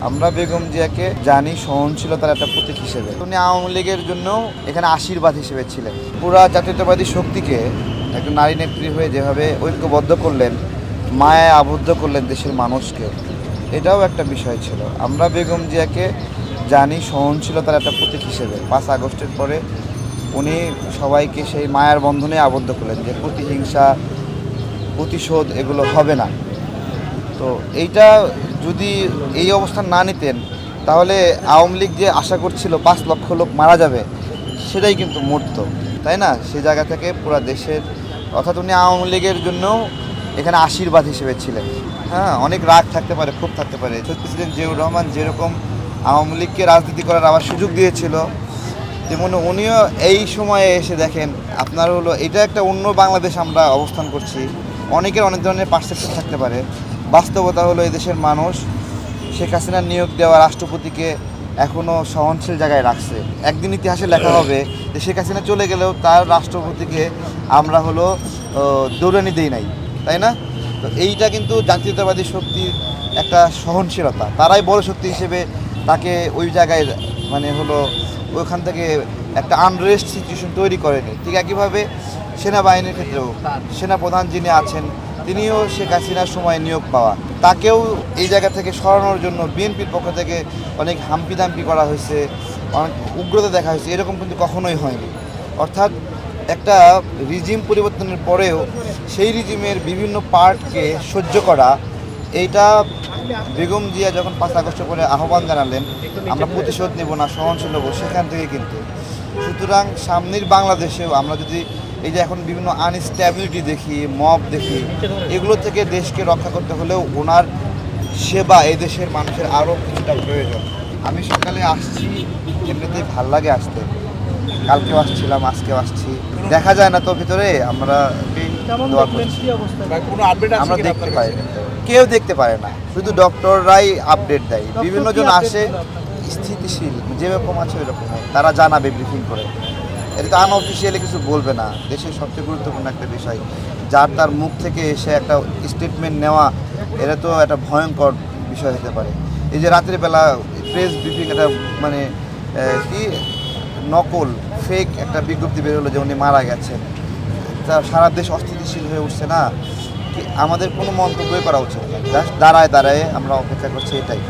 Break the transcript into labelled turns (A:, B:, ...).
A: আমরা বেগম জিয়াকে জানি সহনশীলতার একটা প্রতীক হিসেবে। উনি আওয়ামী লীগের জন্য এখানে আশীর্বাদ হিসেবে ছিলেন। পুরা জাতীয়তাবাদী শক্তিকে একজন নারী নেত্রী হয়ে যেভাবে ঐক্যবদ্ধ করলেন, মায়ায় আবদ্ধ করলেন দেশের মানুষকে, এটাও একটা বিষয় ছিল। আমরা বেগম জিয়াকে জানি সহনশীলতার একটা প্রতীক হিসেবে। 5 আগস্টের পরে উনি সবাইকে সেই মায়ার বন্ধনে আবদ্ধ করলেন যে প্রতিহিংসা, প্রতিশোধ এগুলো হবে না। তো এইটা যদি এই অবস্থান না নিতেন তাহলে আওয়ামী লীগ যে আশা করছিল 5 লক্ষ লোক মারা যাবে সেটাই কিন্তু মূর্ত, তাই না? সে জায়গা থেকে পুরো দেশের, অর্থাৎ উনি আওয়ামী লীগের জন্য এখানে আশীর্বাদ হিসেবে ছিলেন। হ্যাঁ, অনেক রাগ থাকতে পারে, ক্ষোভ থাকতে পারে। প্রেসিডেন্ট জিয়াউর রহমান যেরকম আওয়ামী লীগকে রাজনীতি করার আবার সুযোগ দিয়েছিল, তেমন উনিও এই সময়ে এসে দেখেন আপনার হলো এটা একটা অন্য বাংলাদেশ আমরা অবস্থান করছি। অনেকের অনেক ধরনের পার্সেপশন থাকতে পারে। বাস্তবতা হলো এই দেশের মানুষ শেখ হাসিনার নিয়োগ দেওয়া রাষ্ট্রপতিকে এখনও সহনশীল জায়গায় রাখছে। একদিন ইতিহাসে লেখা হবে যে শেখ হাসিনা চলে গেলেও তার রাষ্ট্রপতিকে আমরা হলো দৌড়ানি দেই নাই, তাই না? তো এইটা কিন্তু জাতীয়তাবাদী শক্তির একটা সহনশীলতা। তারাই বড় শক্তি হিসেবে তাকে ওই জায়গায় মানে হলো ওইখান থেকে একটা আনরেস্ট সিচুয়েশন তৈরি করেনি। ঠিক একইভাবে সেনাবাহিনীর ক্ষেত্রেও সেনাপ্রধান যিনি আছেন তিনিও শেখ হাসিনার সময় নিয়োগ পাওয়া, তাকেও এই জায়গা থেকে সরানোর জন্য বিএনপির পক্ষ থেকে অনেক হাম্পিদাম্পি করা হয়েছে, অনেক উগ্রতা দেখা হয়েছে। এরকম কিন্তু কখনোই হয়নি। অর্থাৎ একটা রিজিম পরিবর্তনের পরেও সেই রিজিমের বিভিন্ন পার্টকে সহ্য করা, এইটা বেগম জিয়া যখন 5 আগস্ট করে আহ্বান জানালেন আমরা প্রতিশোধ নেব না, সহনশীল হব, সেখান থেকে কিন্তু। সুতরাং সামনের বাংলাদেশেও আমরা যদি এই যে এখন বিভিন্ন আনস্ট্যাবিলিটি দেখি, মব দেখি, এগুলো থেকে দেশকে রক্ষা করতে হলেও ওনার সেবা এই দেশের মানুষের আরও কিছুটা প্রয়োজন। আমি সকালে আসছি, এমনিতেই ভাল লাগে আসতে, কালকেও আসছিলাম, আজকেও আসছি। দেখা যায় না তো ভিতরে, আমরা দোয়া করছি। আমরা দেখতে পাই না, কেউ দেখতে পারে না, শুধু ডক্টররাই আপডেট দেয়। বিভিন্ন জন আসে স্থিতিশীল, যেরকম আছে ওইরকম তারা জানাবে ব্রিফিং করে। এটা তো আনঅফিসিয়ালি কিছু বলবে না। দেশের সবচেয়ে গুরুত্বপূর্ণ একটা বিষয়, যার তার মুখ থেকে এসে একটা স্টেটমেন্ট নেওয়া, এটা তো একটা ভয়ঙ্কর বিষয় হতে পারে। এই যে রাতের বেলা প্রেস ব্রিফিং, এটা মানে কি নকল ফেক একটা বিজ্ঞপ্তি বের হলো যে উনি মারা গেছেন, তা সারা দেশ অস্থিতিশীল হয়ে উঠছে না? কি আমাদের কোনো মন্তব্যই করা উচিত না, জাস্ট দাঁড়ায় আমরা অপেক্ষা করছি, এটাই।